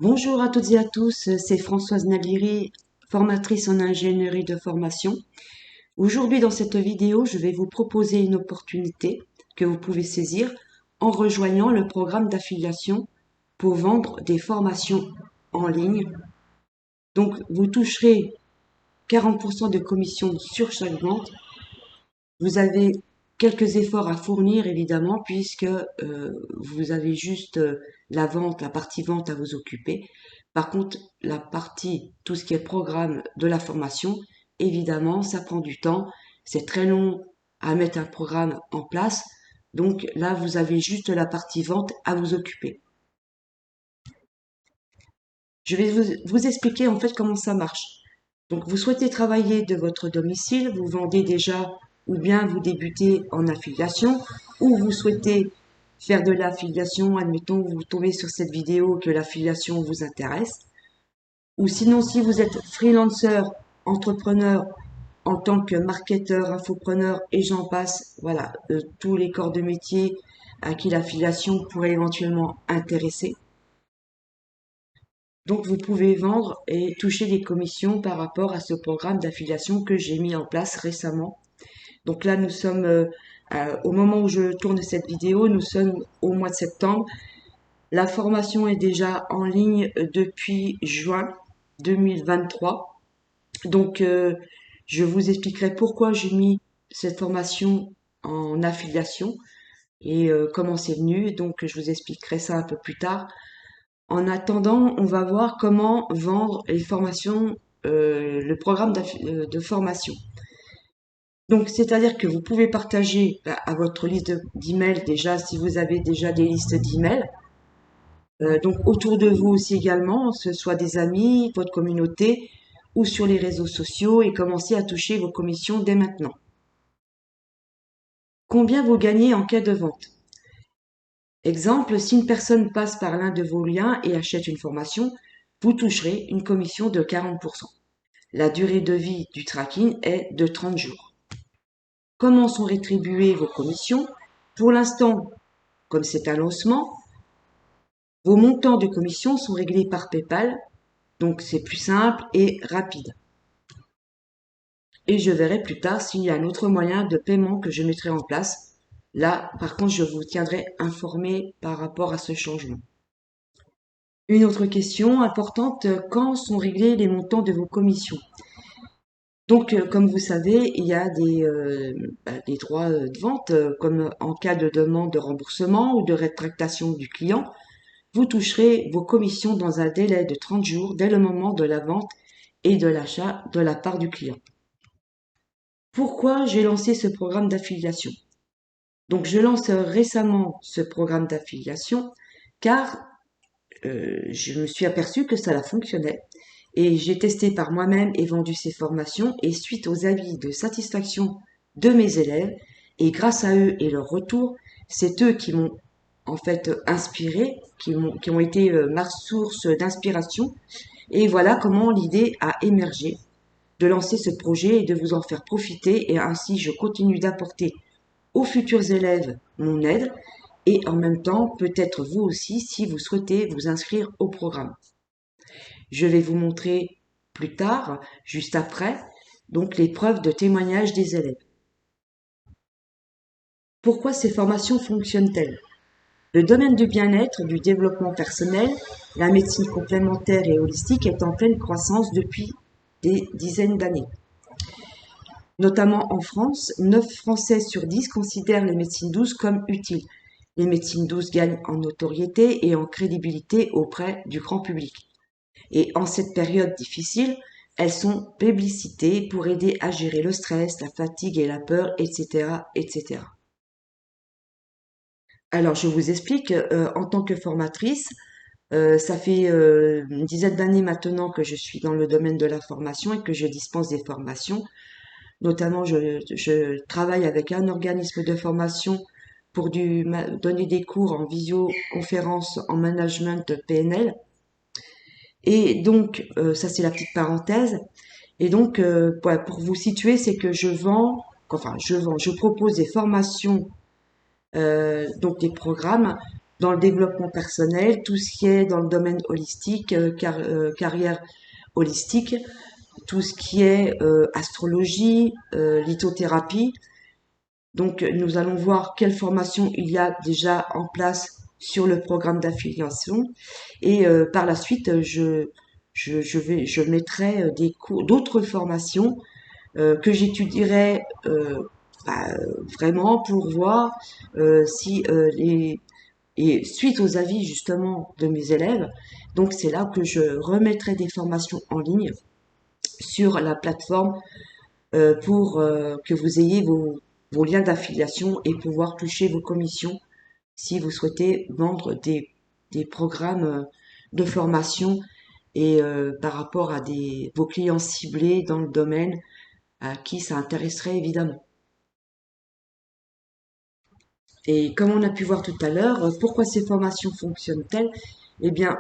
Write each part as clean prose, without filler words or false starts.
Bonjour à toutes et à tous, c'est Françoise Naliri, formatrice en ingénierie de formation. Aujourd'hui, dans cette vidéo, je vais vous proposer une opportunité que vous pouvez saisir en rejoignant le programme d'affiliation pour vendre des formations en ligne. Donc, vous toucherez 40% de commission sur chaque vente. Vous avez quelques efforts à fournir, évidemment, puisque vous avez juste la partie vente à vous occuper. Par contre, la partie, tout ce qui est programme de la formation, évidemment, ça prend du temps. C'est très long à mettre un programme en place. Donc là, vous avez juste la partie vente à vous occuper. Je vais vous expliquer en fait comment ça marche. Donc, vous souhaitez travailler de votre domicile, vous vendez déjà ou bien vous débutez en affiliation ou vous souhaitez faire de l'affiliation, admettons, vous tombez sur cette vidéo que l'affiliation vous intéresse. Ou sinon, si vous êtes freelancer, entrepreneur, en tant que marketeur, infopreneur et j'en passe, voilà, tous les corps de métier à qui l'affiliation pourrait éventuellement intéresser. Donc, vous pouvez vendre et toucher des commissions par rapport à ce programme d'affiliation que j'ai mis en place récemment. Donc là, nous sommes, au moment où je tourne cette vidéo, nous sommes au mois de septembre. La formation est déjà en ligne depuis juin 2023. Donc, je vous expliquerai pourquoi j'ai mis cette formation en affiliation et comment c'est venu. Donc, je vous expliquerai ça un peu plus tard. En attendant, on va voir comment vendre les formations, le programme de formation. Donc, c'est-à-dire que vous pouvez partager à votre liste d'emails déjà, si vous avez déjà des listes d'emails. Donc, autour de vous aussi également, ce soit des amis, votre communauté ou sur les réseaux sociaux et commencer à toucher vos commissions dès maintenant. Combien vous gagnez en cas de vente? Exemple, si une personne passe par l'un de vos liens et achète une formation, vous toucherez une commission de 40%. La durée de vie du tracking est de 30 jours. Comment sont rétribuées vos commissions? Pour l'instant, comme c'est un lancement, vos montants de commission sont réglés par PayPal, donc c'est plus simple et rapide. Et je verrai plus tard s'il y a un autre moyen de paiement que je mettrai en place. Là, par contre, je vous tiendrai informé par rapport à ce changement. Une autre question importante, quand sont réglés les montants de vos commissions? Donc, comme vous savez, il y a des droits de vente, comme en cas de demande de remboursement ou de rétractation du client. Vous toucherez vos commissions dans un délai de 30 jours dès le moment de la vente et de l'achat de la part du client. Pourquoi j'ai lancé ce programme d'affiliation? Donc, je lance récemment ce programme d'affiliation car je me suis aperçue que ça fonctionnait et j'ai testé par moi-même et vendu ces formations et suite aux avis de satisfaction de mes élèves et grâce à eux et leur retour, c'est eux qui m'ont en fait inspiré, qui ont été ma source d'inspiration et voilà comment l'idée a émergé de lancer ce projet et de vous en faire profiter et ainsi je continue d'apporter aux futurs élèves mon aide et en même temps peut-être vous aussi si vous souhaitez vous inscrire au programme. Je vais vous montrer plus tard, juste après, donc les preuves de témoignage des élèves. Pourquoi ces formations fonctionnent-elles? Le domaine du bien-être, du développement personnel, la médecine complémentaire et holistique est en pleine croissance depuis des dizaines d'années. Notamment en France, 9 Français sur 10 considèrent les médecines douces comme utiles. Les médecines douces gagnent en notoriété et en crédibilité auprès du grand public. Et en cette période difficile, elles sont plébiscitées pour aider à gérer le stress, la fatigue et la peur, etc., etc. Alors, je vous explique, en tant que formatrice, ça fait une dizaine d'années maintenant que je suis dans le domaine de la formation et que je dispense des formations. Notamment, je travaille avec un organisme de formation pour donner des cours en visioconférence en management PNL. Et donc, ça c'est la petite parenthèse. Et donc, pour vous situer, c'est que je propose des formations, donc des programmes dans le développement personnel, tout ce qui est dans le domaine holistique, carrière holistique, tout ce qui est astrologie, lithothérapie. Donc, nous allons voir quelle formation il y a déjà en place sur le programme d'affiliation et par la suite, je mettrai des cours, d'autres formations que j'étudierai bah, vraiment pour voir si et suite aux avis justement de mes élèves, donc c'est là que je remettrai des formations en ligne sur la plateforme pour que vous ayez vos liens d'affiliation et pouvoir toucher vos commissions si vous souhaitez vendre des programmes de formation et par rapport à vos clients ciblés dans le domaine à qui ça intéresserait évidemment. Et comme on a pu voir tout à l'heure, pourquoi ces formations fonctionnent-elles? Eh bien,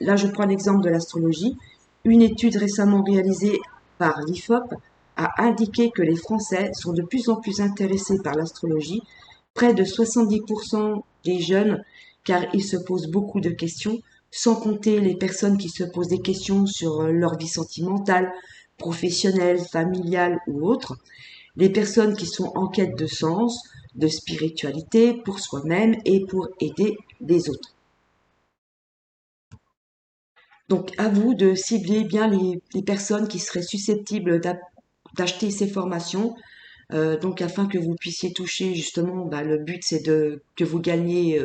là je prends l'exemple de l'astrologie. Une étude récemment réalisée par l'IFOP a indiqué que les Français sont de plus en plus intéressés par l'astrologie, près de 70% des jeunes, car ils se posent beaucoup de questions, sans compter les personnes qui se posent des questions sur leur vie sentimentale, professionnelle, familiale ou autre, les personnes qui sont en quête de sens, de spiritualité pour soi-même et pour aider les autres. Donc à vous de cibler bien les personnes qui seraient susceptibles d'acheter ces formations, donc afin que vous puissiez toucher justement, bah, le but c'est que vous gagnez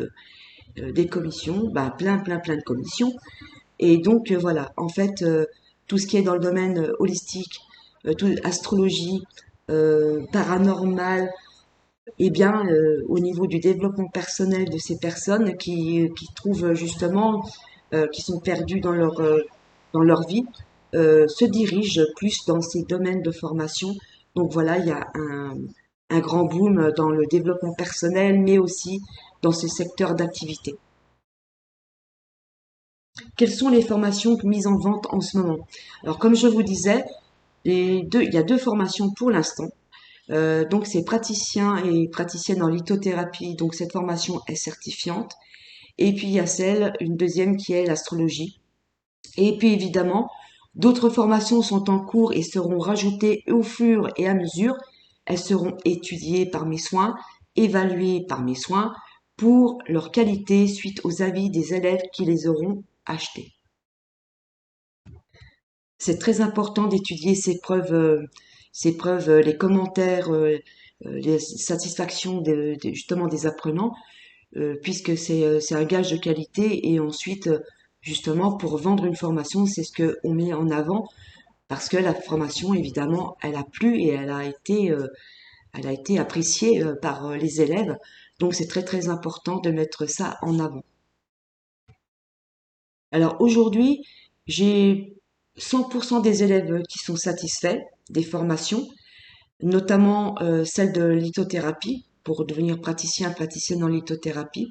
des commissions, bah, plein de commissions. Et donc voilà, en fait, tout ce qui est dans le domaine holistique, astrologie, paranormal, eh bien, au niveau du développement personnel de ces personnes qui trouvent justement, qui sont perdues dans leur vie, se dirigent plus dans ces domaines de formation. Donc voilà, il y a un grand boom dans le développement personnel, mais aussi dans ce secteur d'activité. Quelles sont les formations mises en vente en ce moment? Alors, comme je vous disais, il y a deux formations pour l'instant. Donc, c'est praticien et praticienne en lithothérapie. Donc, cette formation est certifiante. Et puis, il y a une deuxième qui est l'astrologie. Et puis, évidemment, d'autres formations sont en cours et seront rajoutées au fur et à mesure. Elles seront étudiées par mes soins, évaluées par mes soins pour leur qualité suite aux avis des élèves qui les auront achetées. C'est très important d'étudier ces preuves, les commentaires, les satisfactions justement des apprenants, puisque c'est un gage de qualité. Et ensuite, justement, pour vendre une formation, c'est ce que on met en avant, parce que la formation, évidemment, elle a plu et elle a été appréciée par les élèves. Donc, c'est très important de mettre ça en avant. Alors aujourd'hui, j'ai 100% des élèves qui sont satisfaits des formations, notamment celle de lithothérapie pour devenir praticienne en lithothérapie.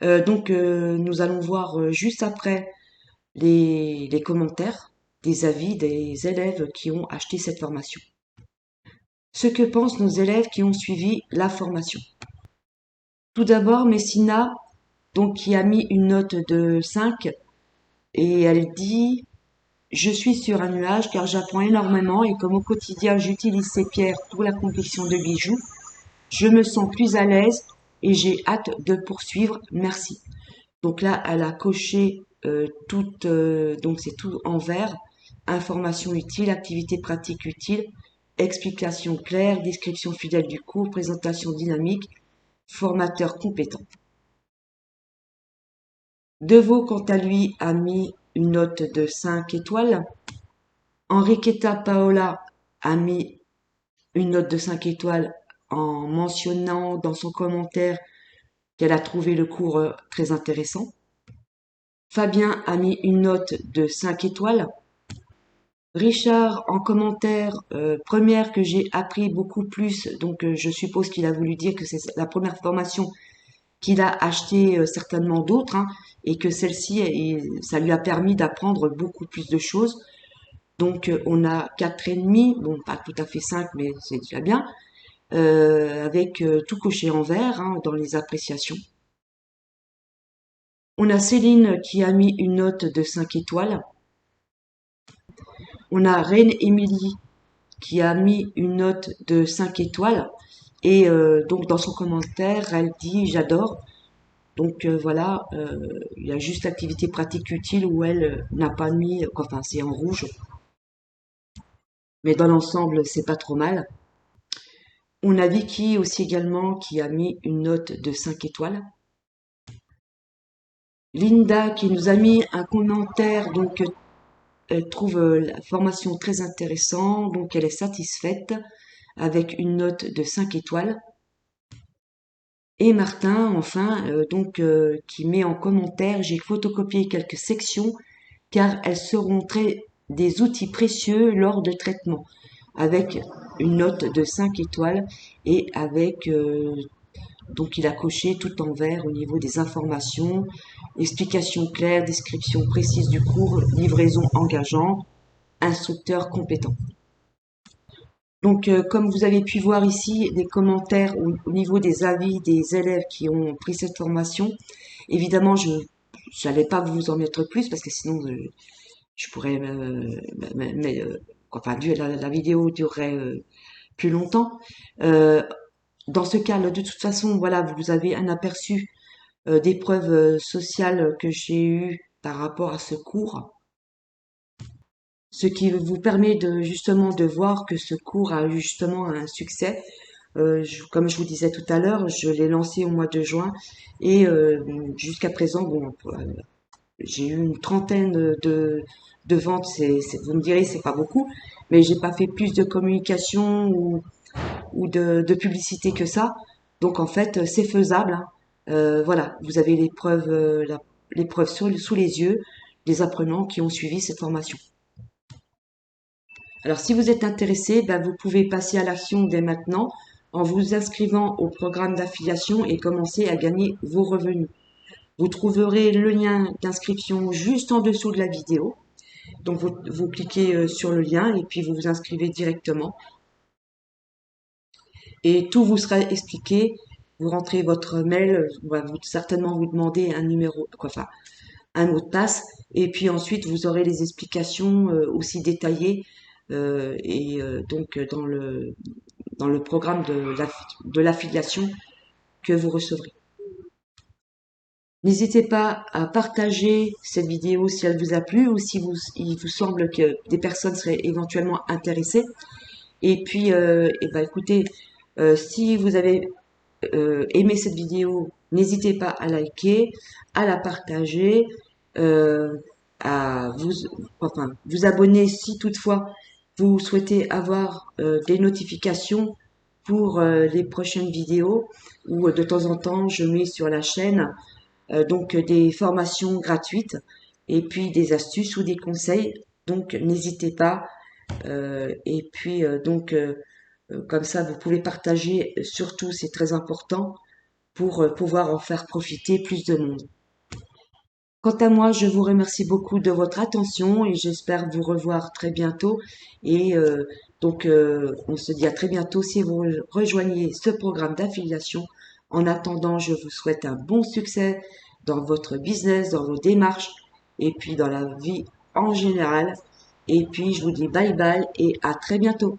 Nous allons voir juste après les commentaires des avis des élèves qui ont acheté cette formation. Ce que pensent nos élèves qui ont suivi la formation. Tout d'abord, Messina, donc qui a mis une note de 5 et elle dit: je suis sur un nuage car j'apprends énormément et comme au quotidien j'utilise ces pierres pour la confection de bijoux, je me sens plus à l'aise et j'ai hâte de poursuivre. Merci. Donc là, elle a coché donc c'est tout en vert. Information utile, activité pratique utile, explication claire, description fidèle du cours, présentation dynamique, formateur compétent. Devaux, quant à lui, a mis une note de 5 étoiles. Enriqueta Paola a mis une note de 5 étoiles en mentionnant dans son commentaire qu'elle a trouvé le cours très intéressant. Fabien a mis une note de 5 étoiles. Richard en commentaire, première que j'ai appris beaucoup plus, donc je suppose qu'il a voulu dire que c'est la première formation qu'il a acheté certainement d'autres, hein, et que celle-ci, ça lui a permis d'apprendre beaucoup plus de choses. Donc on a 4,5, bon pas tout à fait 5, mais c'est déjà bien, avec tout coché en vert hein, dans les appréciations. On a Céline qui a mis une note de 5 étoiles. On a Reine Émilie qui a mis une note de 5 étoiles. Et donc dans son commentaire, elle dit j'adore. Donc voilà, il y a juste l'activité pratique utile où elle n'a pas mis, enfin c'est en rouge, mais dans l'ensemble c'est pas trop mal. On a Vicky aussi également qui a mis une note de 5 étoiles. Linda qui nous a mis un commentaire, donc elle trouve la formation très intéressante, donc elle est satisfaite avec une note de 5 étoiles. Et Martin, enfin, qui met en commentaire, j'ai photocopié quelques sections car elles seront des outils précieux lors de traitement, avec une note de 5 étoiles et avec, donc il a coché tout en vert au niveau des informations, explication claire, description précise du cours, livraison engageante, instructeur compétent. Donc, comme vous avez pu voir ici, des commentaires au niveau des avis des élèves qui ont pris cette formation. Évidemment, je n'allais pas vous en mettre plus parce que sinon, je pourrais, enfin, la vidéo durerait plus longtemps. Euh, Dans ce cas, de toute façon, voilà, vous avez un aperçu des preuves sociales que j'ai eues par rapport à ce cours, ce qui vous permet de justement de voir que ce cours a eu justement un succès. Comme je vous disais tout à l'heure, je l'ai lancé au mois de juin et jusqu'à présent, bon, j'ai eu une trentaine de ventes. Vous me direz, c'est pas beaucoup, mais j'ai pas fait plus de communication ou de publicité que ça. Donc en fait, c'est faisable, hein. Voilà, vous avez les preuves, les preuves sous les yeux des apprenants qui ont suivi cette formation. Alors si vous êtes intéressé, ben, vous pouvez passer à l'action dès maintenant en vous inscrivant au programme d'affiliation et commencer à gagner vos revenus. Vous trouverez le lien d'inscription juste en dessous de la vidéo. Donc vous cliquez sur le lien et puis vous vous inscrivez directement. Et tout vous sera expliqué. Vous rentrez votre mail, on va certainement vous demander un numéro, quoi, enfin, un mot de passe. Et puis ensuite, vous aurez les explications aussi détaillées donc dans le programme de l'affiliation que vous recevrez. N'hésitez pas à partager cette vidéo si elle vous a plu ou si il vous semble que des personnes seraient éventuellement intéressées. Et puis, écoutez, si vous avez aimé cette vidéo, n'hésitez pas à liker, à la partager, euh, à vous abonner si toutefois vous souhaitez avoir des notifications pour les prochaines vidéos où de temps en temps je mets sur la chaîne donc des formations gratuites et puis des astuces ou des conseils. Donc n'hésitez pas. Et puis comme ça, vous pouvez partager, surtout, c'est très important pour pouvoir en faire profiter plus de monde. Quant à moi, je vous remercie beaucoup de votre attention et j'espère vous revoir très bientôt. Et on se dit à très bientôt si vous rejoignez ce programme d'affiliation. En attendant, je vous souhaite un bon succès dans votre business, dans vos démarches et puis dans la vie en général. Et puis, je vous dis bye bye et à très bientôt.